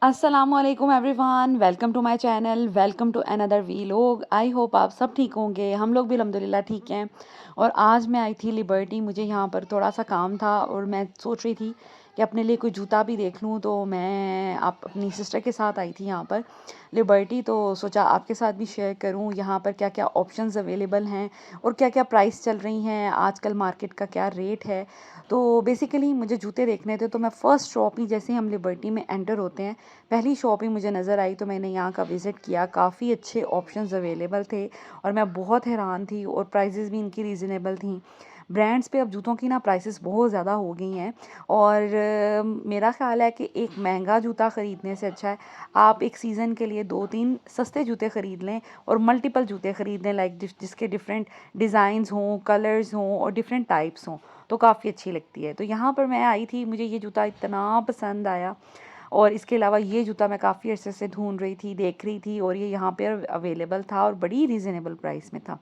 अस्सलामुअलैकुम everyone, welcome to my channel, welcome to another vlog. I hope आप सब ठीक होंगे। हम लोग भी अल्हम्दुलिल्लाह ठीक हैं। और आज मैं आई थी लिबर्टी, मुझे यहाँ पर थोड़ा सा काम था और मैं सोच रही थी कि अपने लिए कोई जूता भी देख लूँ। तो मैं आप अपनी सिस्टर के साथ आई थी यहाँ पर लिबर्टी, तो सोचा आपके साथ भी शेयर करूँ यहाँ पर क्या क्या ऑप्शंस अवेलेबल हैं और क्या क्या प्राइस चल रही हैं, आजकल मार्केट का क्या रेट है। तो बेसिकली मुझे जूते देखने थे, तो मैं फ़र्स्ट शॉप ही जैसे हम लिबर्टी में एंटर होते हैं, पहली शॉप ही मुझे नज़र आई, तो मैंने यहाँ का विज़िट किया। काफ़ी अच्छे ऑप्शंस अवेलेबल थे और मैं बहुत हैरान थी, और प्राइसेस भी इनकी रीज़नेबल थी। ब्रांड्स पे अब जूतों की ना प्राइसेस बहुत ज़्यादा हो गई हैं, और मेरा ख़्याल है कि एक महंगा जूता ख़रीदने से अच्छा है आप एक सीज़न के लिए 2-3 सस्ते जूते ख़रीद लें और मल्टीपल जूते ख़रीद लें, लाइक जिसके डिफरेंट डिज़ाइंस हों, कलर्स हों और डिफरेंट टाइप्स हों, तो काफ़ी अच्छी लगती है। तो यहाँ पर मैं आई थी, मुझे ये जूता इतना पसंद आया, और इसके अलावा ये जूता मैं काफ़ी अर्से से ढूंढ रही थी, देख रही थी, और ये यहाँ पर अवेलेबल था और बड़ी रीज़नेबल प्राइस में था।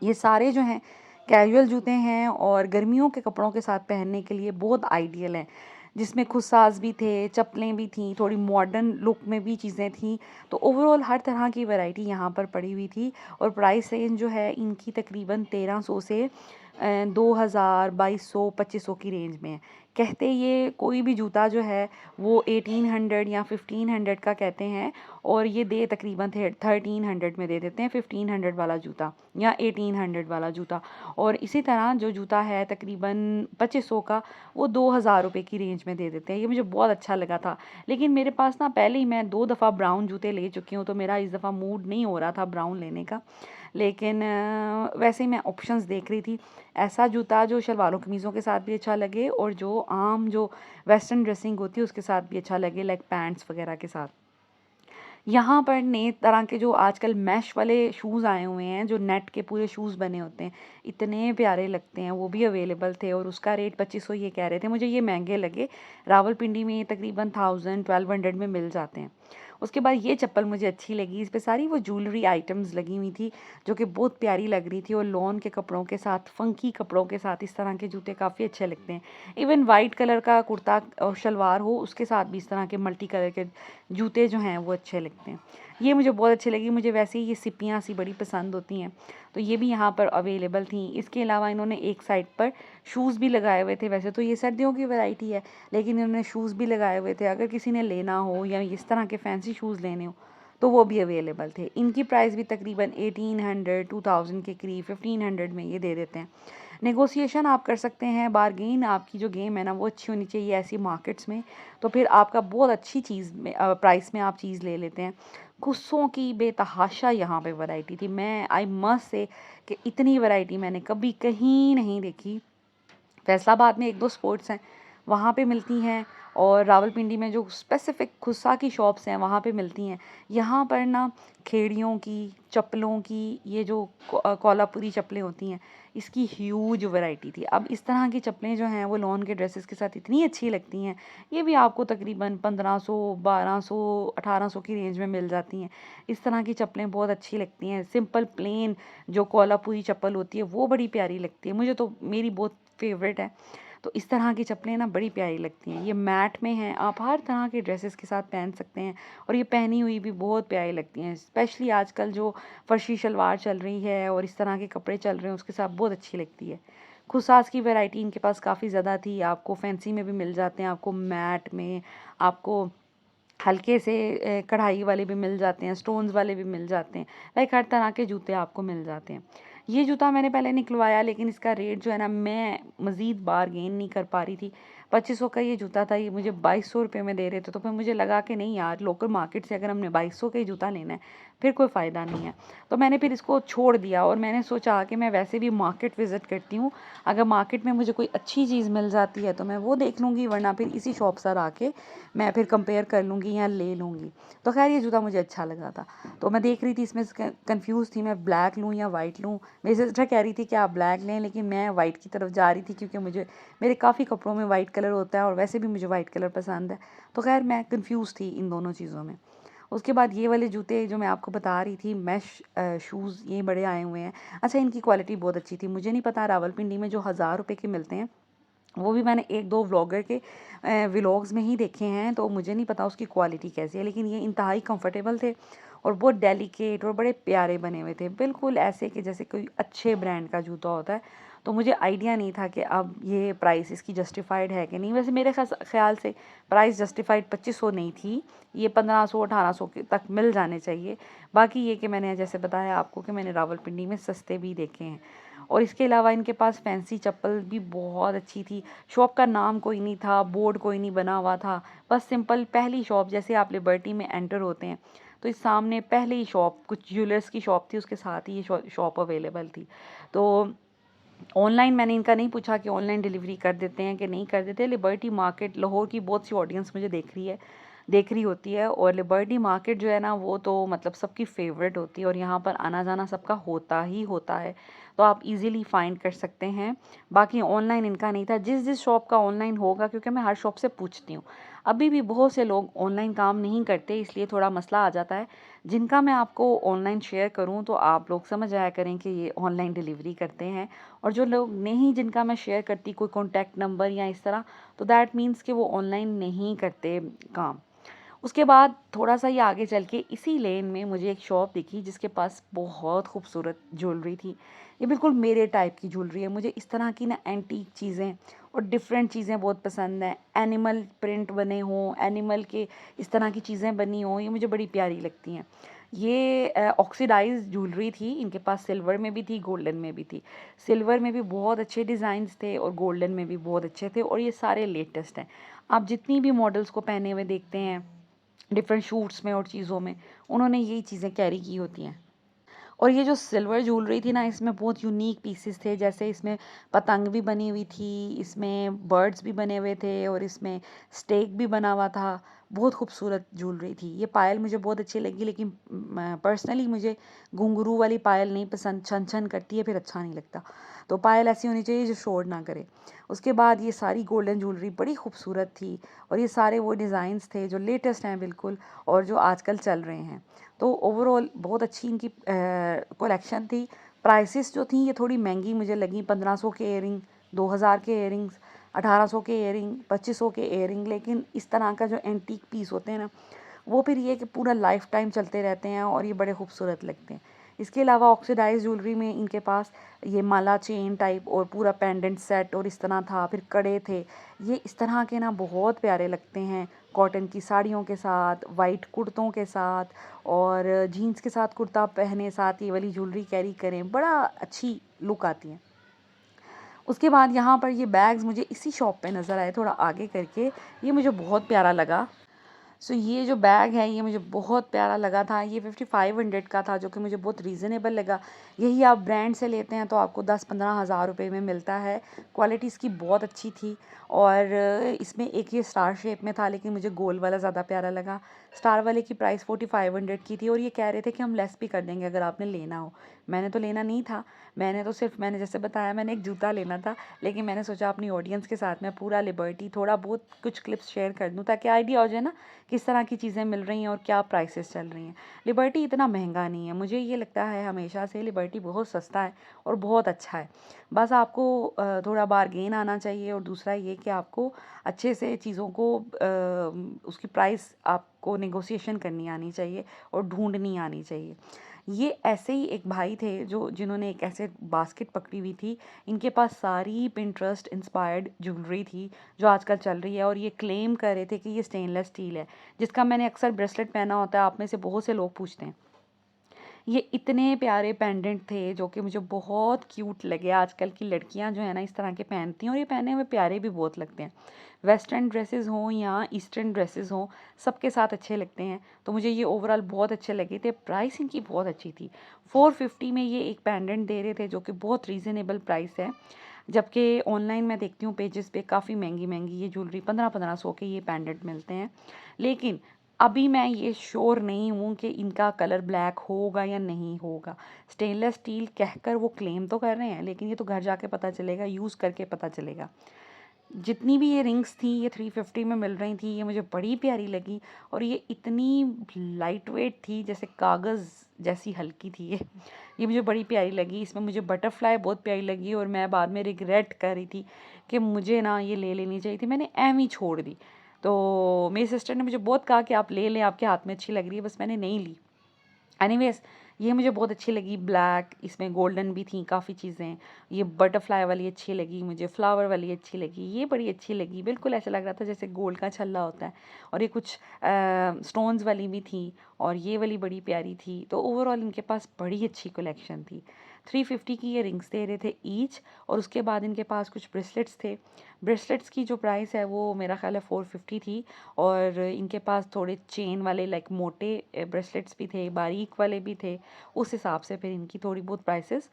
ये सारे जो हैं कैजुअल जूते हैं और गर्मियों के कपड़ों के साथ पहनने के लिए बहुत आइडियल हैं, जिसमें खुद साज भी थे, चप्पलें भी थीं, थोड़ी मॉडर्न लुक में भी चीज़ें थीं। तो ओवरऑल हर तरह की वैरायटी यहाँ पर पड़ी हुई थी, और प्राइस रेंज जो है इनकी तकरीबन 1300 से 2000, 2200, 2500 की रेंज में है। कहते ये कोई भी जूता जो है वो 1800 या 1500 का कहते हैं, और ये दे तकरीबन 1300 में दे देते हैं 1500 वाला जूता या 1800 वाला जूता। और इसी तरह जो जूता है तकरीबन 2500 का, वो 2000 रुपये की रेंज में दे देते हैं। ये मुझे बहुत अच्छा लगा था। लेकिन मेरे पास ना पहले ही मैं 2 दफ़ा ब्राउन जूते ले चुकी हूँ, तो मेरा इस दफ़ा मूड नहीं हो रहा था ब्राउन लेने का। लेकिन वैसे ही मैं ऑप्शंस देख रही थी, ऐसा जूता जो शलवारों कमीज़ों के साथ भी अच्छा लगे और जो आम जो वेस्टर्न ड्रेसिंग होती है उसके साथ भी अच्छा लगे, लाइक पैंट्स वगैरह के साथ। यहाँ पर नए तरह के जो आजकल मैश वाले शूज़ आए हुए हैं, जो नेट के पूरे शूज़ बने होते हैं, इतने प्यारे लगते हैं, वो भी अवेलेबल थे, और उसका रेट 2500 ये कह रहे थे। मुझे ये महंगे लगे। रावलपिंडी में ये तकरीबन 1000-1200 में मिल जाते हैं। उसके बाद ये चप्पल मुझे अच्छी लगी, इस पे सारी वो ज्वेलरी आइटम्स लगी हुई थी, जो कि बहुत प्यारी लग रही थी, और लॉन के कपड़ों के साथ, फंकी कपड़ों के साथ इस तरह के जूते काफ़ी अच्छे लगते हैं। इवन वाइट कलर का कुर्ता और शलवार हो, उसके साथ भी इस तरह के मल्टी कलर के जूते जो हैं वो अच्छे लगते हैं। ये मुझे बहुत अच्छी लगी, मुझे वैसे ही ये सिपियाँ सी बड़ी पसंद होती हैं, तो ये भी यहाँ पर अवेलेबल थी। इसके अलावा इन्होंने एक साइड पर शूज़ भी लगाए हुए थे। वैसे तो ये सर्दियों की वैरायटी है, लेकिन इन्होंने शूज़ भी लगाए हुए थे, अगर किसी ने लेना हो या इस तरह के फैंसी शूज़ लेने हो तो वो भी अवेलेबल थे। इनकी प्राइस भी तकरीबन 1800, 2000 के करीब, 1500 में ये दे देते हैं। नेगोशिएशन आप कर सकते हैं, बारगेन आपकी जो गेम है ना वो अच्छी होनी चाहिए ऐसी मार्केट्स में, तो फिर आपका बहुत अच्छी चीज़ में प्राइस में आप चीज़ ले लेते हैं। खुस्सों की बेतहाशा यहाँ पे वैरायटी थी। मैं आई मस्ट से कि इतनी वैरायटी मैंने कभी कहीं नहीं देखी। फैसलाबाद में 1-2 स्पोर्ट्स हैं, वहाँ पे मिलती हैं, और रावलपिंडी में जो स्पेसिफ़िक खुस्सा की शॉप्स हैं वहाँ पे मिलती हैं। यहाँ पर ना खेड़ियों की, चप्पलों की, ये जो कोल्हापुरी चप्पलें होती हैं, इसकी ह्यूज वैरायटी थी। अब इस तरह की चप्पलें जो हैं वो लॉन के ड्रेसेस के साथ इतनी अच्छी लगती हैं, ये भी आपको तकरीबन 1500, 1200, 1800 की रेंज में मिल जाती हैं। इस तरह की चप्पलें बहुत अच्छी लगती हैं। सिंपल प्लेन जो कोल्हापुरी चप्पल होती है वो बड़ी प्यारी लगती है, मुझे तो मेरी बहुत फेवरेट है। तो इस तरह की चप्पलें ना बड़ी प्यारी लगती हैं। ये मैट में हैं, आप हर तरह के ड्रेसेस के साथ पहन सकते हैं, और ये पहनी हुई भी बहुत प्यारी लगती हैं। स्पेशली आजकल जो फर्शी शलवार चल रही है और इस तरह के कपड़े चल रहे हैं उसके साथ बहुत अच्छी लगती है। खुसास की वैरायटी इनके पास काफ़ी ज़्यादा थी, आपको फैंसी में भी मिल जाते हैं, आपको मैट में, आपको हल्के से कढ़ाई वाले भी मिल जाते हैं, स्टोन्स वाले भी मिल जाते हैं, लाइक हर तरह के जूते आपको मिल जाते हैं। ये जूता मैंने पहले निकलवाया, लेकिन इसका रेट जो है ना मैं मज़ीद बारगेन नहीं कर पा रही थी। 2500 का ये जूता था, ये मुझे 2200 रुपये में दे रहे थे, तो फिर मुझे लगा कि नहीं यार, लोकल मार्केट से अगर हमने 2200 का ही जूता लेना है फिर कोई फ़ायदा नहीं है। तो मैंने फिर इसको छोड़ दिया, और मैंने सोचा कि मैं वैसे भी मार्केट विज़िट करती हूँ, अगर मार्केट में मुझे कोई अच्छी चीज़ मिल जाती है तो मैं वो देख लूँगी, वरना फिर इसी शॉप से आके मैं फिर कंपेयर कर लूँगी या ले लूँगी। तो खैर ये जूता मुझे अच्छा लगा था, तो मैं देख रही थी, इसमें कंफ्यूज थी मैं ब्लैक लूँ या वाइट लूँ। मेरी सिस्टर कह रही थी कि आप ब्लैक लें, लेकिन मैं वाइट की तरफ जा रही थी, क्योंकि मुझे मेरे काफ़ी कपड़ों में वाइट कलर होता है, और वैसे भी मुझे वाइट कलर पसंद है। तो खैर मैं कंफ्यूज थी इन दोनों चीज़ों में। उसके बाद ये वाले जूते जो मैं आपको बता रही थी, मैश शूज़, ये बड़े आए हुए हैं। अच्छा, इनकी क्वालिटी बहुत अच्छी थी। मुझे नहीं पता रावलपिंडी में जो 1000 रुपये के मिलते हैं वो भी मैंने 1-2 व्लॉगर के व्लॉग्स में ही देखे हैं, तो मुझे नहीं पता उसकी क्वालिटी कैसी है, लेकिन ये इंतहाई कंफर्टेबल थे और बहुत डेलिकेट और बड़े प्यारे बने हुए थे, बिल्कुल ऐसे कि जैसे कोई अच्छे ब्रांड का जूता होता है। तो मुझे आइडिया नहीं था कि अब ये प्राइस इसकी जस्टिफाइड है कि नहीं। वैसे मेरे ख़्याल से प्राइस जस्टिफाइड 2500 नहीं थी, ये 1500-1800 के तक मिल जाने चाहिए। बाकी ये कि मैंने जैसे बताया आपको कि मैंने रावलपिंडी में सस्ते भी देखे हैं। और इसके अलावा इनके पास फैंसी चप्पल भी बहुत अच्छी थी। शॉप का नाम कोई नहीं था, बोर्ड कोई नहीं बना हुआ था, बस सिंपल पहली शॉप, जैसे आप लिबर्टी में एंटर होते हैं तो इस सामने पहले ही शॉप, कुछ ज्वेलर्स की शॉप थी, उसके साथ ही ये शॉप अवेलेबल थी। तो ऑनलाइन मैंने इनका नहीं पूछा कि ऑनलाइन डिलीवरी कर देते हैं कि नहीं कर देते। लिबर्टी मार्केट, लाहौर की बहुत सी ऑडियंस मुझे देख रही होती है, और लिबर्टी मार्केट जो है ना वो तो मतलब सबकी फेवरेट होती है, और यहाँ पर आना जाना सबका होता ही होता है, तो आप इजीली फाइंड कर सकते हैं। बाकी ऑनलाइन इनका नहीं था। जिस जिस शॉप का ऑनलाइन होगा, क्योंकि मैं हर शॉप से पूछती हूँ, अभी भी बहुत से लोग ऑनलाइन काम नहीं करते, इसलिए थोड़ा मसला आ जाता है। जिनका मैं आपको ऑनलाइन शेयर करूँ तो आप लोग समझ आया करें कि ये ऑनलाइन डिलीवरी करते हैं, और जो लोग नहीं, जिनका मैं शेयर करती कोई कॉन्टैक्ट नंबर या इस तरह, तो दैट मीन्स कि वो ऑनलाइन नहीं करते काम। उसके बाद थोड़ा-सा ही आगे चल के इसी लेन में मुझे एक शॉप दिखी जिसके पास बहुत खूबसूरत ज्वेलरी थी। ये बिल्कुल मेरे टाइप की ज्वेलरी है। मुझे इस तरह की ना एंटीक चीज़ें और डिफरेंट चीज़ें बहुत पसंद हैं। एनिमल प्रिंट बने हों, एनिमल के इस तरह की चीज़ें बनी हों, ये मुझे बड़ी प्यारी लगती हैं। ये ऑक्सीडाइज़्ड ज्वेलरी थी, इनके पास सिल्वर में भी थी, गोल्डन में भी थी। सिल्वर में भी बहुत अच्छे डिज़ाइन्स थे और गोल्डन में भी बहुत अच्छे थे, और ये सारे लेटेस्ट हैं। आप जितनी भी मॉडल्स को पहने हुए देखते हैं डिफरेंट शूट्स में और चीज़ों में, उन्होंने यही चीज़ें कैरी की होती हैं। और ये जो सिल्वर ज्वेलरी थी ना, इसमें बहुत यूनिक पीसेस थे, जैसे इसमें पतंग भी बनी हुई थी, इसमें बर्ड्स भी बने हुए थे, और इसमें स्टेक भी बना हुआ था। बहुत खूबसूरत ज्वेलरी थी। ये पायल मुझे बहुत अच्छी लगी, लेकिन पर्सनली मुझे घुंघरू वाली पायल नहीं पसंद, छन छन करती है, फिर अच्छा नहीं लगता। तो पायल ऐसी होनी चाहिए जो शोर ना करे। उसके बाद ये सारी गोल्डन ज्वेलरी बड़ी खूबसूरत थी, और ये सारे वो डिज़ाइंस थे जो लेटेस्ट हैं बिल्कुल, और जो आजकल चल रहे हैं। तो ओवरऑल बहुत अच्छी इनकी कलेक्शन थी। प्राइसेस जो थी ये थोड़ी महंगी मुझे लगी। 1500 के इयरिंग, 2000 के इयरिंग्स, 1800 के इयरिंग, 2500 के इयरिंग। लेकिन इस तरह का जो एंटीक पीस होते हैं ना, वो फिर ये कि पूरा लाइफ टाइम चलते रहते हैं, और ये बड़े खूबसूरत लगते हैं। इसके अलावा ऑक्सीडाइज ज्वेलरी में इनके पास ये माला चेन टाइप और पूरा पेंडेंट सेट और इस तरह था, फिर कड़े थे। ये इस तरह के ना बहुत प्यारे लगते हैं, कॉटन की साड़ियों के साथ, वाइट कुर्तों के साथ, और जीन्स के साथ कुर्ता पहने, साथ ये वाली ज्वेलरी कैरी करें, बड़ा अच्छी लुक आती है। उसके बाद यहाँ पर ये बैग्स मुझे इसी शॉप पे नज़र आए थोड़ा आगे करके, ये मुझे बहुत प्यारा लगा। सो ये जो बैग है ये मुझे बहुत प्यारा लगा था। ये 5500 का था, जो कि मुझे बहुत रीज़नेबल लगा। यही आप ब्रांड से लेते हैं तो आपको 10-15 हज़ार रुपये में मिलता है। क्वालिटी इसकी बहुत अच्छी थी, और इसमें एक ये स्टार शेप में था, लेकिन मुझे गोल वाला ज़्यादा प्यारा लगा। स्टार वाले की प्राइस 4500 की थी, और ये कह रहे थे कि हम लेस भी कर देंगे अगर आपने लेना हो। मैंने तो लेना नहीं था, मैंने तो सिर्फ, मैंने जैसे बताया, मैंने एक जूता लेना था, लेकिन मैंने सोचा अपनी ऑडियंस के साथ मैं पूरा लिबर्टी थोड़ा बहुत कुछ क्लिप्स शेयर कर दूँ, ताकि आइडिया हो जाए ना किस तरह की चीज़ें मिल रही हैं और क्या प्राइसेस चल रही हैं। लिबर्टी इतना महंगा नहीं है, मुझे ये लगता है हमेशा से लिबर्टी बहुत सस्ता है और बहुत अच्छा है। बस आपको थोड़ा बारगेन आना चाहिए, और दूसरा ये कि आपको अच्छे से चीज़ों को उसकी प्राइस आपको नेगोशिएशन करनी आनी चाहिए और ढूंढनी आनी चाहिए। ये ऐसे ही एक भाई थे जिन्होंने एक ऐसे बास्केट पकड़ी हुई थी। इनके पास सारी पिंटरेस्ट इंस्पायर्ड ज्वेलरी थी जो आजकल चल रही है, और ये क्लेम कर रहे थे कि ये स्टेनलेस स्टील है, जिसका मैंने अक्सर ब्रेसलेट पहना होता है। आप में से बहुत से लोग पूछते हैं। ये इतने प्यारे पेंडेंट थे जो कि मुझे बहुत क्यूट लगे। आजकल की लड़कियां जो है ना इस तरह के पहनती हैं, और ये पहने हुए प्यारे भी बहुत लगते हैं। वेस्टर्न ड्रेसेस हों या ईस्टर्न ड्रेसेस हों, सबके साथ अच्छे लगते हैं। तो मुझे ये ओवरऑल बहुत अच्छे लगे थे। प्राइस इनकी बहुत अच्छी थी। 450 में ये एक पेंडेंट दे रहे थे, जो कि बहुत रीज़नेबल प्राइस है। जबकि ऑनलाइन मैं देखती हूँ पेजेस पे काफ़ी महंगी महंगी ये ज्वेलरी 1500-1500 के ये पेंडेंट मिलते हैं। लेकिन अभी मैं ये श्योर नहीं हूँ कि इनका कलर ब्लैक होगा या नहीं होगा। स्टेनलेस स्टील कहकर वो क्लेम तो कर रहे हैं, लेकिन ये तो घर जाके पता चलेगा, यूज़ करके पता चलेगा। जितनी भी ये रिंग्स थी ये 350 में मिल रही थी, ये मुझे बड़ी प्यारी लगी और ये इतनी लाइट वेट थी, जैसे कागज़ जैसी हल्की थी ये मुझे बड़ी प्यारी लगी। इसमें मुझे बटरफ्लाई बहुत प्यारी लगी और मैं बाद में रिग्रेट कर रही थी कि मुझे ना ये ले लेनी चाहिए थी, मैंने एम ही छोड़ दी। तो मेरी सिस्टर ने मुझे बहुत कहा कि आप ले लें, आपके हाथ में अच्छी लग रही है, बस मैंने नहीं ली। एनीवेज़ ये मुझे बहुत अच्छी लगी, ब्लैक, इसमें गोल्डन भी थी काफ़ी चीज़ें। ये बटरफ्लाई वाली अच्छी लगी मुझे, फ्लावर वाली अच्छी लगी, ये बड़ी अच्छी लगी। बिल्कुल ऐसा लग रहा था जैसे गोल्ड का छल्ला होता है। और ये कुछ स्टोन्स वाली भी थी और ये वाली बड़ी प्यारी थी। तो ओवरऑल इनके पास बड़ी अच्छी कलेक्शन थी। 350 की ये रिंग्स दे रहे थे ईच और उसके बाद इनके पास कुछ ब्रेसलेट्स थे। ब्रेसलेट्स की जो प्राइस है वो मेरा ख़्याल है 450 थी और इनके पास थोड़े चेन वाले लाइक मोटे ब्रेसलेट्स भी थे, बारीक वाले भी थे। उस हिसाब से फिर इनकी थोड़ी बहुत प्राइसेस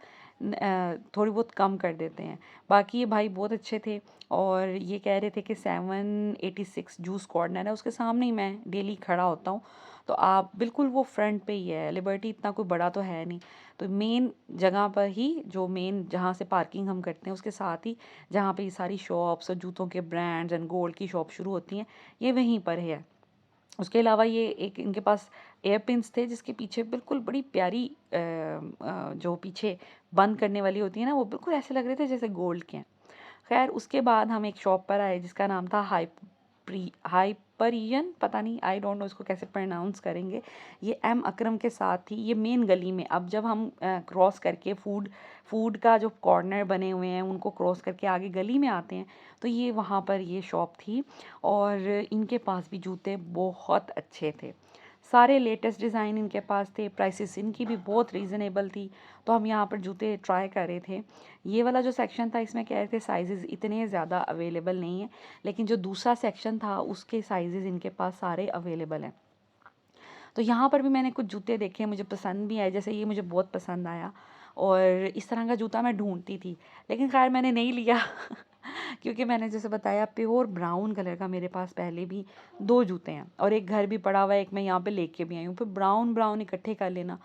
थोड़ी बहुत कम कर देते हैं। बाकी ये भाई बहुत अच्छे थे और ये कह रहे थे कि 786 जूस कॉर्नर है, उसके सामने ही मैं डेली खड़ा होता हूँ। तो आप बिल्कुल वो फ्रंट पे ही है, लिबर्टी इतना कोई बड़ा तो है नहीं। तो मेन जगह पर ही, जो मेन जहाँ से पार्किंग हम करते हैं उसके साथ ही जहाँ पे ये सारी शॉप्स और जूतों के ब्रांड्स एंड गोल्ड की शॉप शुरू होती हैं, ये वहीं पर है। उसके अलावा ये एक इनके पास एयर पिन्स थे जिसके पीछे बिल्कुल बड़ी प्यारी जो पीछे बंद करने वाली होती है ना, वो बिल्कुल ऐसे लग रहे थे जैसे गोल्ड के हैं। खैर उसके बाद हम एक शॉप पर आए जिसका नाम था हाइपरियन, पता नहीं, आई डोंट नो इसको कैसे प्रोनाउंस करेंगे। ये एम अकरम के साथ थी, ये मेन गली में। अब जब हम क्रॉस करके फूड का जो कॉर्नर बने हुए हैं उनको क्रॉस करके आगे गली में आते हैं, तो ये वहाँ पर ये शॉप थी और इनके पास भी जूते बहुत अच्छे थे। सारे लेटेस्ट डिज़ाइन इनके पास थे, प्राइसेस इनकी भी बहुत रीज़नेबल थी। तो हम यहाँ पर जूते ट्राई कर रहे थे। ये वाला जो सेक्शन था इसमें कह रहे थे साइज़ेज़ इतने ज़्यादा अवेलेबल नहीं है, लेकिन जो दूसरा सेक्शन था उसके साइज़ेज़ इनके पास सारे अवेलेबल हैं। तो यहाँ पर भी मैंने कुछ जूते देखे, मुझे पसंद भी आए, जैसे ये मुझे बहुत पसंद आया और इस तरह का जूता मैं ढूंढती थी, लेकिन खैर मैंने नहीं लिया क्योंकि मैंने जैसे बताया प्योर ब्राउन कलर का मेरे पास पहले भी 2 जूते हैं और एक घर भी पड़ा हुआ है, एक मैं यहाँ पे लेके भी आई हूँ। फिर ब्राउन ब्राउन इकट्ठे कर लेना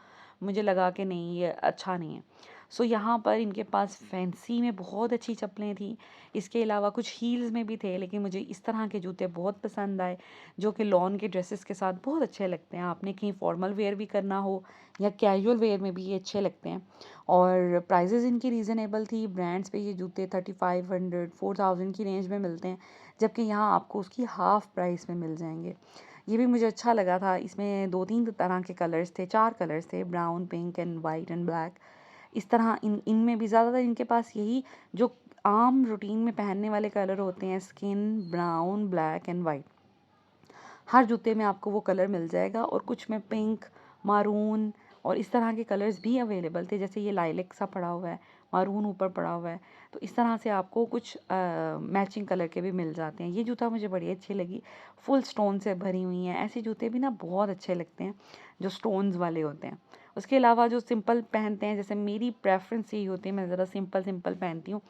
मुझे लगा कि नहीं, ये अच्छा नहीं है। सो यहाँ पर इनके पास फैंसी में बहुत अच्छी चप्पलें थी। इसके अलावा कुछ हील्स में भी थे, लेकिन मुझे इस तरह के जूते बहुत पसंद आए जो कि लॉन के ड्रेसेस के साथ बहुत अच्छे लगते हैं। आपने कहीं फॉर्मल वेयर भी करना हो या कैजुअल वेयर में भी ये अच्छे लगते हैं। और प्राइजेज़ इनकी रीज़नेबल थी। ब्रांड्स पे ये जूते 3500 4000 की रेंज में मिलते हैं, जबकि यहाँ आपको उसकी हाफ़ प्राइस में मिल जाएंगे। ये भी मुझे अच्छा लगा था। इसमें 2-3 तरह के कलर्स थे, 4 कलर्स थे, brown, pink and white and black. इस तरह इनमें भी ज़्यादातर इनके पास यही जो आम रूटीन में पहनने वाले कलर होते हैं, skin, brown, black and white. हर जूते में आपको वो कलर मिल जाएगा और कुछ में पिंक, मारून और इस तरह के कलर्स भी अवेलेबल थे। जैसे ये लाइलेक सा पड़ा हुआ है, मारून ऊपर पड़ा हुआ है, तो इस तरह से आपको कुछ मैचिंग कलर के भी मिल जाते हैं। ये जूता मुझे बड़ी अच्छी लगी, फुल स्टोन से भरी हुई हैं। ऐसे जूते भी ना बहुत अच्छे लगते हैं जो स्टोन्स वाले होते हैं। उसके अलावा जो सिंपल पहनते हैं, जैसे मेरी प्रेफरेंस यही होती है, मैं ज़रा सिंपल सिंपल पहनती हूँ,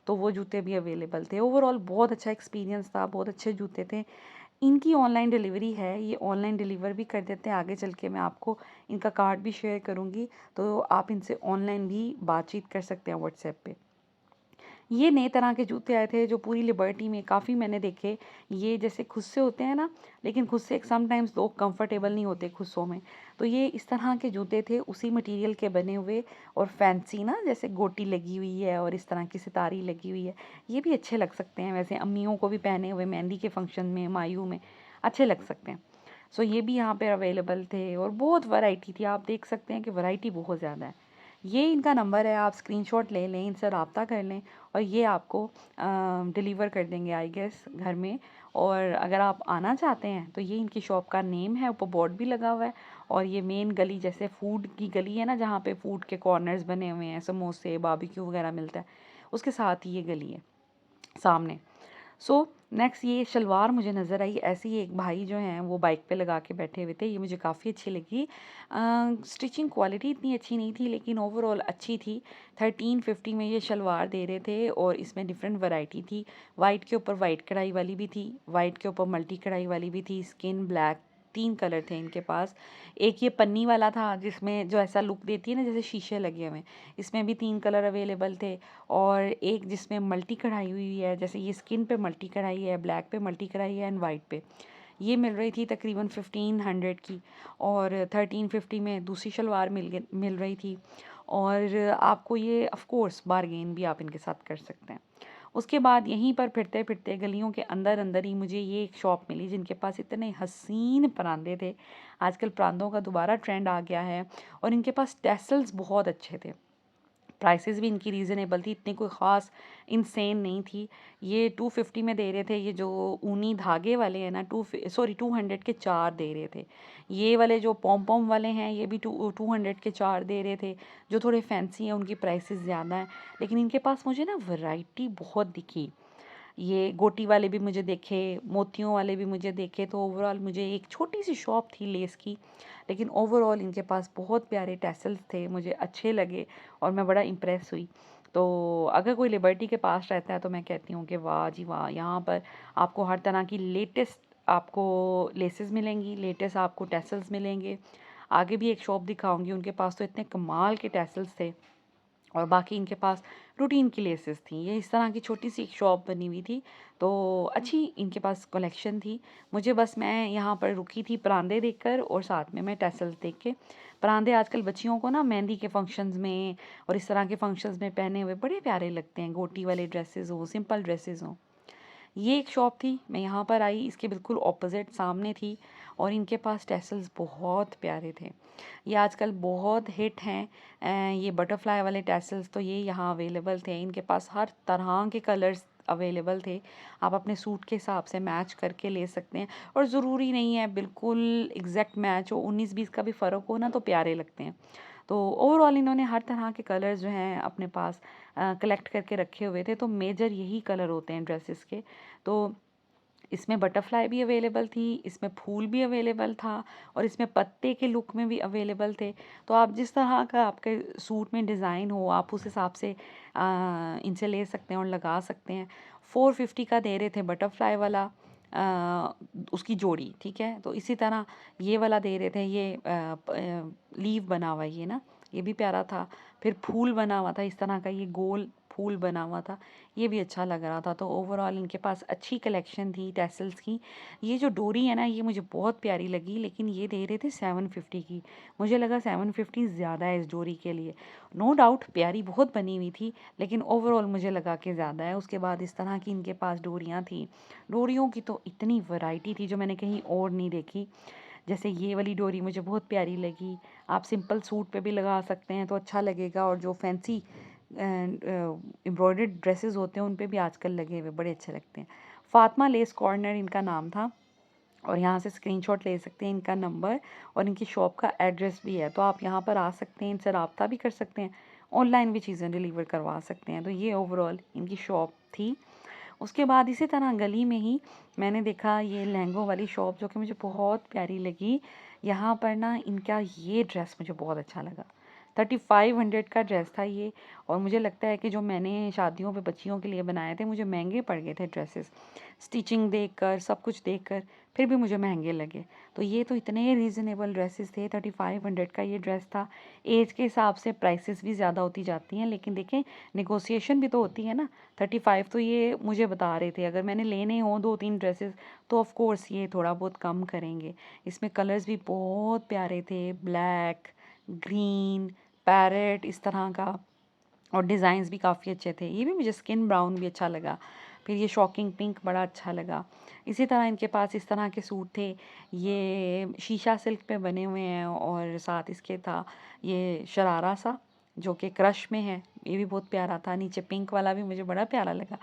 तो वो जूते भी अवेलेबल थे। ओवरऑल बहुत अच्छा एक्सपीरियंस था, बहुत अच्छे जूते थे। इनकी ऑनलाइन डिलीवरी है, ये ऑनलाइन डिलीवर भी कर देते हैं। आगे चल के मैं आपको इनका कार्ड भी शेयर करूँगी, तो आप इनसे ऑनलाइन भी बातचीत कर सकते हैं व्हाट्सएप पे। ये नए तरह के जूते आए थे जो पूरी लिबर्टी में काफ़ी मैंने देखे। ये जैसे खुद से होते हैं ना, लेकिन खुद से समटाइम्स लोग कंफर्टेबल नहीं होते खुसों में। तो ये इस तरह के जूते थे, उसी मटेरियल के बने हुए और फैंसी ना, जैसे गोटी लगी हुई है और इस तरह की सितारी लगी हुई है। ये भी अच्छे लग सकते हैं, वैसे अम्मियों को भी पहने हुए मेहंदी के फंक्शन में, मायू में अच्छे लग सकते हैं। सो ये भी यहाँ पे अवेलेबल थे और बहुत वैरायटी थी। आप देख सकते हैं कि वैरायटी बहुत ज़्यादा है। ये इनका नंबर है, आप स्क्रीनशॉट ले लें, इनसे रब्ता कर लें और ये आपको डिलीवर कर देंगे आई गेस घर में। और अगर आप आना चाहते हैं तो ये इनकी शॉप का नेम है, ऊपर बोर्ड भी लगा हुआ है। और ये मेन गली, जैसे फूड की गली है ना जहाँ पे फूड के कॉर्नर्स बने हुए हैं, समोसे, बारबेक्यू वगैरह मिलता है, उसके साथ ही ये गली है सामने। सो नेक्स्ट ये शलवार मुझे नज़र आई। ऐसे ही एक भाई जो हैं वो बाइक पे लगा के बैठे हुए थे, ये मुझे काफ़ी अच्छी लगी। स्टिचिंग क्वालिटी इतनी अच्छी नहीं थी, लेकिन ओवरऑल अच्छी थी। 1350 में ये शलवार दे रहे थे और इसमें डिफरेंट वैरायटी थी। वाइट के ऊपर वाइट कढ़ाई वाली भी थी, वाइट के ऊपर मल्टी कढ़ाई वाली भी थी, स्किन, ब्लैक 3 कलर थे इनके पास। एक ये पन्नी वाला था जिसमें जो ऐसा लुक देती है ना जैसे शीशे लगे हुए हैं, इसमें भी 3 कलर अवेलेबल थे। और एक जिसमें मल्टी कढ़ाई हुई है, जैसे ये स्किन पे मल्टी कढ़ाई है, ब्लैक पे मल्टी कढ़ाई है एंड वाइट पे। ये मिल रही थी तकरीबन 1500 की, और 1350 में दूसरी शलवार मिल रही थी। और आपको ये ऑफ कोर्स बारगेन भी आप इनके साथ कर सकते हैं। उसके बाद यहीं पर फिरते फिरते गलियों के अंदर अंदर ही मुझे ये एक शॉप मिली जिनके पास इतने हसीन परांदे थे। आजकल परांदों का दोबारा ट्रेंड आ गया है, और इनके पास टैसल्स बहुत अच्छे थे। प्राइसेस भी इनकी रीज़नेबल थी, इतनी कोई ख़ास इनसेन नहीं थी। ये 250 में दे रहे थे, ये जो ऊनी धागे वाले हैं ना 200 के 4 दे रहे थे। ये वाले जो पॉम पॉम वाले हैं ये भी 200 के 4 दे रहे थे। जो थोड़े फैंसी हैं उनकी प्राइसेस ज़्यादा हैं, लेकिन इनके पास मुझे ना वैरायटी बहुत दिखी। ये गोटी वाले भी मुझे देखे, मोतियों वाले भी मुझे देखे। तो ओवरऑल मुझे एक छोटी सी शॉप थी लेस की, लेकिन ओवरऑल इनके पास बहुत प्यारे टैसल्स थे, मुझे अच्छे लगे और मैं बड़ा इम्प्रेस हुई। तो अगर कोई लिबर्टी के पास रहता है तो मैं कहती हूँ कि वाह जी वाह, यहाँ पर आपको हर तरह की लेटेस्ट आपको लेसेस मिलेंगी, लेटेस्ट आपको टैसल्स मिलेंगे। आगे भी एक शॉप दिखाऊंगी, उनके पास तो इतने कमाल के टैसल्स थे, और बाकी इनके पास रूटीन की लेसेस थी। ये इस तरह की छोटी सी एक शॉप बनी हुई थी, तो अच्छी इनके पास कलेक्शन थी। मुझे बस मैं यहाँ पर रुकी थी परांदे देखकर और साथ में मैं टैसल्स देख के। परांदे आजकल बच्चियों को ना मेहंदी के फंक्शंस में और इस तरह के फंक्शंस में पहने हुए बड़े प्यारे लगते हैं, गोटी वाले ड्रेसेस हो, सिंपल ड्रेसेस हों। ये एक शॉप थी, मैं यहाँ पर आई, इसके बिल्कुल ऑपोजिट सामने थी, और इनके पास टैसल्स बहुत प्यारे थे। ये आजकल बहुत हिट हैं। ये बटरफ्लाई वाले टैसल्स तो ये यहाँ अवेलेबल थे। इनके पास हर तरह के कलर्स अवेलेबल थे, आप अपने सूट के हिसाब से मैच करके ले सकते हैं। और ज़रूरी नहीं है बिल्कुल एग्जैक्ट मैच हो, 19-20 का भी फ़र्क हो ना तो प्यारे लगते हैं। तो ओवरऑल इन्होंने हर तरह के कलर्स जो हैं अपने पास कलेक्ट करके रखे हुए थे। तो मेजर यही कलर होते हैं ड्रेसेस के। तो इसमें बटरफ्लाई भी अवेलेबल थी, इसमें फूल भी अवेलेबल था, और इसमें पत्ते के लुक में भी अवेलेबल थे। तो आप जिस तरह का आपके सूट में डिज़ाइन हो आप उस हिसाब से इनसे ले सकते हैं और लगा सकते हैं। 450 का दे रहे थे बटरफ्लाई वाला, उसकी जोड़ी, ठीक है। तो इसी तरह ये वाला दे रहे थे, ये लीव बना हुआ ये ना, ये भी प्यारा था। फिर फूल बना हुआ था इस तरह का, ये गोल फूल बना हुआ था, ये भी अच्छा लग रहा था। तो ओवरऑल इनके पास अच्छी कलेक्शन थी टैसल्स की। ये जो डोरी है ना ये मुझे बहुत प्यारी लगी, लेकिन ये दे रहे थे 750 की। मुझे लगा 750 ज़्यादा है इस डोरी के लिए। नो डाउट प्यारी बहुत बनी हुई थी, लेकिन ओवरऑल मुझे लगा कि ज़्यादा है। उसके बाद इस तरह की इनके पास डोरियाँ थी। डोरियों की तो इतनी वैरायटी थी जो मैंने कहीं और नहीं देखी। जैसे ये वाली डोरी मुझे बहुत प्यारी लगी, आप सिंपल सूट पे भी लगा सकते हैं तो अच्छा लगेगा, और जो फैंसी एम्ब्रॉयडर्ड ड्रेसेस होते हैं उन पे भी आजकल लगे हुए बड़े अच्छे लगते हैं। फातिमा लेस कॉर्नर इनका नाम था, और यहाँ से स्क्रीनशॉट ले सकते हैं इनका नंबर, और इनकी शॉप का एड्रेस भी है। तो आप यहाँ पर आ सकते हैं, इनसे रब्ता भी कर सकते हैं, ऑनलाइन भी चीज़ें डिलीवर करवा सकते हैं। तो ये ओवरऑल इनकी शॉप थी। उसके बाद इसी तरह गली में ही मैंने देखा ये लहंगों वाली शॉप, जो कि मुझे बहुत प्यारी लगी। यहाँ पर ना इनका ये ड्रेस मुझे बहुत अच्छा लगा। 3500 का ड्रेस था ये, और मुझे लगता है कि जो मैंने शादियों पे बच्चियों के लिए बनाए थे मुझे महंगे पड़ गए थे ड्रेसेस, स्टिचिंग देखकर सब कुछ देखकर फिर भी मुझे महंगे लगे। तो ये तो इतने रीज़नेबल ड्रेसेस थे, 3500 का ये ड्रेस था। एज के हिसाब से प्राइसेस भी ज़्यादा होती जाती हैं, लेकिन देखें नेगोशिएशन भी तो होती है ना। 35 तो ये मुझे बता रहे थे, अगर मैंने लेने हों 2-3 ड्रेसेस तो ऑफ कोर्स ये थोड़ा बहुत कम करेंगे। इसमें कलर्स भी बहुत प्यारे थे, ब्लैक, ग्रीन, पैरेट इस तरह का, और डिज़ाइंस भी काफ़ी अच्छे थे। ये भी मुझे स्किन ब्राउन भी अच्छा लगा। फिर ये शॉकिंग पिंक बड़ा अच्छा लगा। इसी तरह इनके पास इस तरह के सूट थे, ये शीशा सिल्क पे बने हुए हैं, और साथ इसके था ये शरारा सा जो कि क्रश में है, ये भी बहुत प्यारा था। नीचे पिंक वाला भी मुझे बड़ा प्यारा लगा,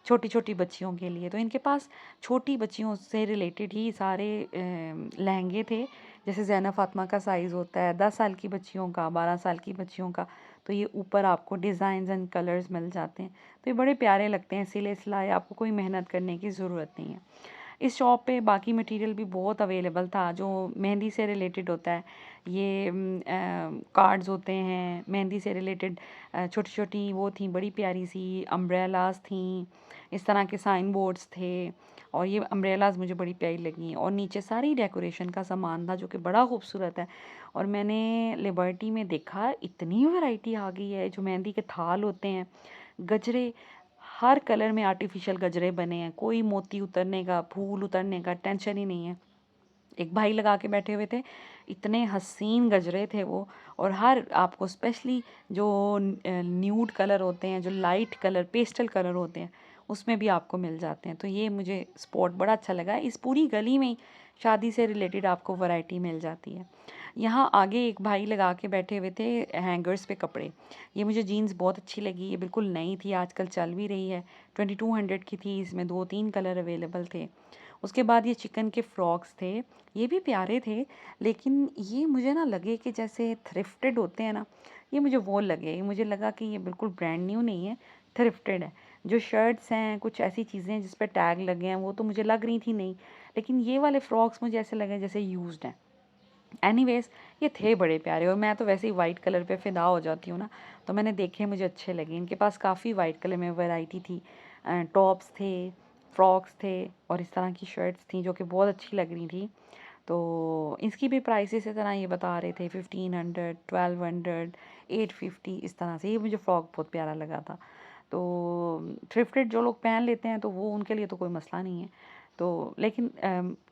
छोटी छोटी बच्चियों के लिए। तो इनके पास छोटी बच्चियों से रिलेटेड ही सारे लहंगे थे। जैसे ज़ैना फ़ातिमा का साइज़ होता है 10 साल की बच्चियों का, 12 साल की बच्चियों का, तो ये ऊपर आपको डिज़ाइंस एंड कलर्स मिल जाते हैं। तो ये बड़े प्यारे लगते हैं, सिले सिलाए, आपको कोई मेहनत करने की ज़रूरत नहीं है। इस शॉप पे बाकी मटेरियल भी बहुत अवेलेबल था जो मेहंदी से रिलेटेड होता है। ये कार्ड्स होते हैं मेहंदी से रिलेटेड, छोटी छोटी वो थी बड़ी प्यारी सी अम्ब्रेलास थी, इस तरह के साइन बोर्ड्स थे, और ये अम्ब्रेलाज मुझे बड़ी प्यारी लगी और नीचे सारी डेकोरेशन का सामान था जो कि बड़ा खूबसूरत है। और मैंने लिबर्टी में देखा इतनी वैरायटी आ गई है, जो मेहंदी के थाल होते हैं, गजरे, हर कलर में आर्टिफिशियल गजरे बने हैं, कोई मोती उतरने का, फूल उतरने का टेंशन ही नहीं है। एक भाई लगा के बैठे हुए थे, इतने हसीन गजरे थे वो। और हर आपको स्पेशली जो न्यूड कलर होते हैं, जो लाइट कलर पेस्टल कलर होते हैं, उसमें भी आपको मिल जाते हैं। तो ये मुझे स्पॉट बड़ा अच्छा लगा। इस पूरी गली में ही शादी से रिलेटेड आपको वैरायटी मिल जाती है। यहाँ आगे एक भाई लगा के बैठे हुए थे हैंगर्स पे कपड़े। ये मुझे जीन्स बहुत अच्छी लगी, ये बिल्कुल नई थी, आजकल चल भी रही है, 2200 की थी, इसमें 2-3 कलर अवेलेबल थे। उसके बाद ये चिकन के फ्रॉक्स थे, ये भी प्यारे थे, लेकिन ये मुझे ना लगे कि जैसे थ्रिफ्टेड होते हैं ना, ये मुझे वो लगे, मुझे लगा कि ये बिल्कुल ब्रांड न्यू नहीं है, थ्रिफ्टेड है। जो शर्ट्स हैं, कुछ ऐसी चीज़ें जिस पे टैग लगे हैं, वो तो मुझे लग रही थी नहीं, लेकिन ये वाले फ्रॉक्स मुझे ऐसे लगे जैसे यूज्ड हैं। एनीवेज, ये थे बड़े प्यारे, और मैं तो वैसे ही वाइट कलर पे फ़िदा हो जाती हूँ ना, तो मैंने देखे, मुझे अच्छे लगे। इनके पास काफ़ी वाइट कलर में वैरायटी थी, टॉप्स थे, फ्रॉक्स थे, और इस तरह की शर्ट्स थी जो कि बहुत अच्छी लग रही थी। तो इसकी भी प्राइसेस इस तरह ये बता रहे थे, 1500, 1200, 850, इस तरह से। ये मुझे फ्रॉक बहुत प्यारा लगा था। तो थ्रिफ्टेड जो लोग पहन लेते हैं तो वो उनके लिए तो कोई मसला नहीं है। तो लेकिन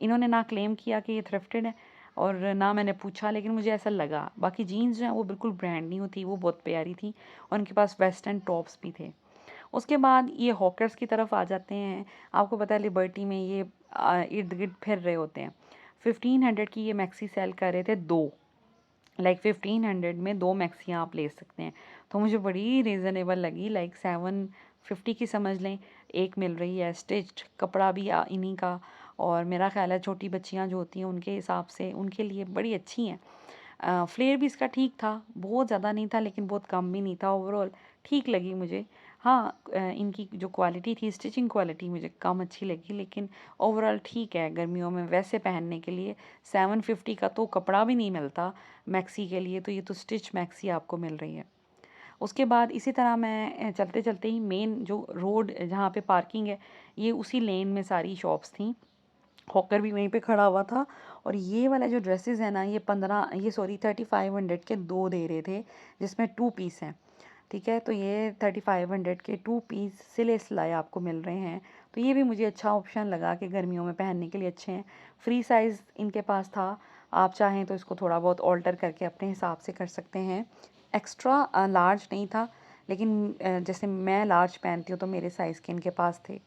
इन्होंने ना क्लेम किया कि ये थ्रिफ्टेड है, और ना मैंने पूछा, लेकिन मुझे ऐसा लगा। बाकी जीन्स जो है वो बिल्कुल ब्रांड न्यू थी, वो बहुत प्यारी थी, और उनके पास वेस्टर्न टॉप्स भी थे। उसके बाद ये हॉकर्स की तरफ आ जाते हैं। आपको पता है लिबर्टी में ये इर्द गिर्द फिर रहे होते हैं। 1500 की ये मैक्सी सेल कर रहे थे, दो, लाइक 1500 में दो मैक्सियाँ आप ले सकते हैं। तो मुझे बड़ी रीज़नेबल लगी, लाइक 750 की समझ लें, एक मिल रही है। स्टिच्ड कपड़ा भी इन्हीं का, और मेरा ख्याल है छोटी बच्चियाँ जो होती हैं उनके हिसाब से उनके लिए बड़ी अच्छी हैं। फ्लेयर भी इसका ठीक था, बहुत ज़्यादा नहीं था लेकिन बहुत कम भी नहीं था, ओवरऑल ठीक लगी मुझे। हाँ, इनकी जो क्वालिटी थी, स्टिचिंग क्वालिटी मुझे कम अच्छी लगी, लेकिन ओवरऑल ठीक है गर्मियों में वैसे पहनने के लिए। 750 का तो कपड़ा भी नहीं मिलता मैक्सी के लिए, तो ये तो स्टिच मैक्सी आपको मिल रही है। उसके बाद इसी तरह मैं चलते चलते ही मेन जो रोड जहाँ पे पार्किंग है, ये उसी लेन में सारी शॉप्स थी। हॉकर भी वहीं पे खड़ा हुआ था। और ये वाला जो ड्रेसेस है ना, ये सॉरी 3500 के दो दे रहे थे, जिसमें 2 पीस हैं। ठीक है, तो ये 3500 के 2 पीस सिले सिलाए आपको मिल रहे हैं। तो ये भी मुझे अच्छा ऑप्शन लगा कि गर्मियों में पहनने के लिए अच्छे हैं। फ्री साइज़ इनके पास था, आप चाहें तो इसको थोड़ा बहुत ऑल्टर करके अपने हिसाब से कर सकते हैं। एक्स्ट्रा लार्ज नहीं था, लेकिन जैसे मैं लार्ज पहनती हूँ तो मेरे साइज़ के इनके पास थे।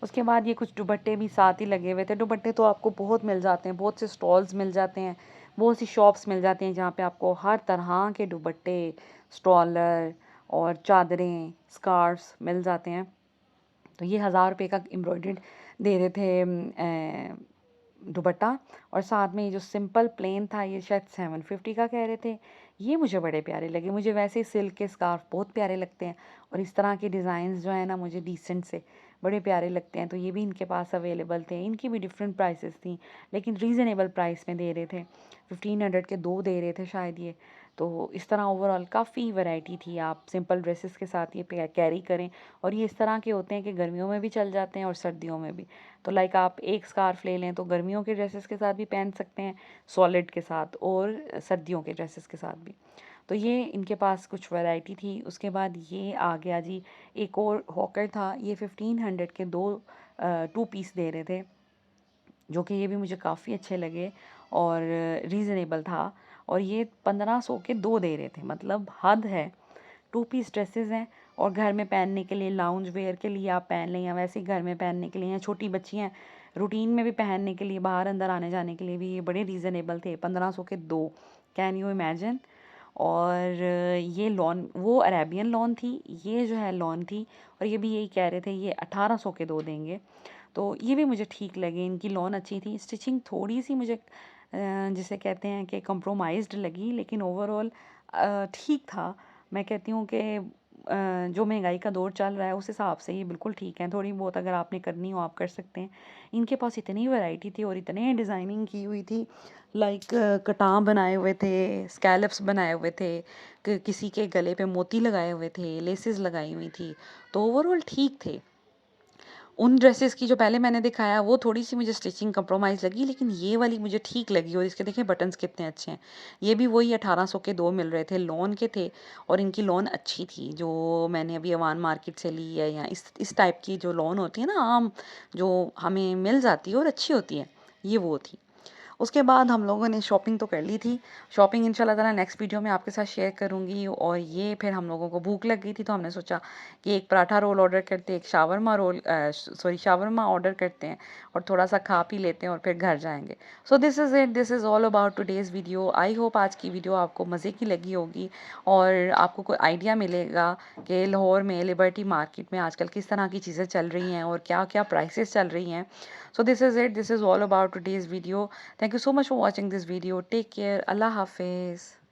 उसके बाद ये कुछ दुपट्टे भी साथ ही लगे हुए थे। दुपट्टे तो आपको बहुत मिल जाते हैं, बहुत से स्टॉल्स मिल जाते हैं, बहुत सी शॉप्स मिल जाती हैं जहाँ पे आपको हर तरह के दुपट्टे, स्टॉलर और चादरें, स्कार्फ्स मिल जाते हैं। तो ये 1000 रुपये का एम्ब्रॉयडर्ड दे रहे थे दुपट्टा, और साथ में ये जो सिंपल प्लेन था ये शायद 750 का कह रहे थे। ये मुझे बड़े प्यारे लगे, मुझे वैसे सिल्क के स्कार्फ बहुत प्यारे लगते हैं, और इस तरह के डिज़ाइंस जो है ना मुझे डिसेंट से बड़े प्यारे लगते हैं। तो ये भी इनके पास अवेलेबल थे, इनकी भी डिफरेंट प्राइसेस थी, लेकिन रीज़नेबल प्राइस में दे रहे थे। 1500 के दो दे रहे थे शायद ये। तो इस तरह ओवरऑल काफ़ी वैरायटी थी, आप सिंपल ड्रेसेस के साथ ये कैरी करें। और ये इस तरह के होते हैं कि गर्मियों में भी चल जाते हैं और सर्दियों में भी। तो लाइक आप एक स्कार्फ ले लें तो गर्मियों के ड्रेसेस के साथ भी पहन सकते हैं, सॉलिड के साथ, और सर्दियों के ड्रेसेस के साथ भी। तो ये इनके पास कुछ वैरायटी थी। उसके बाद ये आ गया जी, एक और हॉकर था, ये 1500 के दो 2 पीस दे रहे थे, जो कि ये भी मुझे काफ़ी अच्छे लगे और रीज़नेबल था। और ये 1500 के दो दे रहे थे, मतलब हद है। 2 पीस ड्रेसेस हैं, और घर में पहनने के लिए, लाउंज वेयर के लिए आप पहन लें, या वैसे ही घर में पहनने के लिए, या छोटी बच्ची हैं रूटीन में भी पहनने के लिए, बाहर अंदर आने जाने के लिए भी ये बड़े रीज़नेबल थे। 1500 के दो, कैन यू इमेजिन। और ये लॉन, वो अरेबियन लॉन थी, ये जो है लॉन थी, और ये भी यही कह रहे थे ये 1800 के दो देंगे। तो ये भी मुझे ठीक लगे, इनकी लॉन अच्छी थी। स्टिचिंग थोड़ी सी मुझे जिसे कहते हैं कि कंप्रोमाइज्ड लगी, लेकिन ओवरऑल ठीक था। मैं कहती हूँ कि जो महंगाई का दौर चल रहा है उस हिसाब से ये बिल्कुल ठीक है। थोड़ी बहुत अगर आपने करनी हो आप कर सकते हैं। इनके पास इतनी वैरायटी थी और इतने डिज़ाइनिंग की हुई थी, लाइक कटां बनाए हुए थे, स्कैलप्स बनाए हुए थे, किसी के गले पे मोती लगाए हुए थे, लेसेस लगाई हुई थी। तो ओवरऑल ठीक थे। उन ड्रेसेस की जो पहले मैंने दिखाया वो थोड़ी-सी मुझे स्टिचिंग कॉम्प्रोमाइज़ लगी, लेकिन ये वाली मुझे ठीक लगी और इसके देखिए बटन्स कितने अच्छे हैं। ये भी वही 1800 के 2 मिल रहे थे, लॉन के थे और इनकी लॉन अच्छी थी, जो मैंने अभी अवान मार्केट से ली है या इस टाइप की जो लॉन होती है ना आम, जो हमें मिल जाती है और अच्छी होती है, ये वो थी। उसके बाद हम लोगों ने शॉपिंग तो कर ली थी। शॉपिंग इंशाल्लाह ताला नेक्स्ट वीडियो में आपके साथ शेयर करूँगी और ये फिर हम लोगों को भूख लग गई थी तो हमने सोचा कि एक पराठा रोल ऑर्डर करते हैं, एक shawarma roll sorry shawarma order करते हैं और थोड़ा-सा खा पी लेते हैं और फिर घर जाएँगे। So this is it, this is all about today's video. I hope आज की वीडियो आपको मज़े की लगी होगी और आपको कोई आइडिया मिलेगा कि लाहौर में लिबर्टी मार्केट में आजकल किस तरह की चीज़ें चल रही हैं और क्या-क्या प्राइसेस चल रही हैं। So this is it, this is all about today's video. Thank you so much for watching this video. Take care. Allah Hafiz.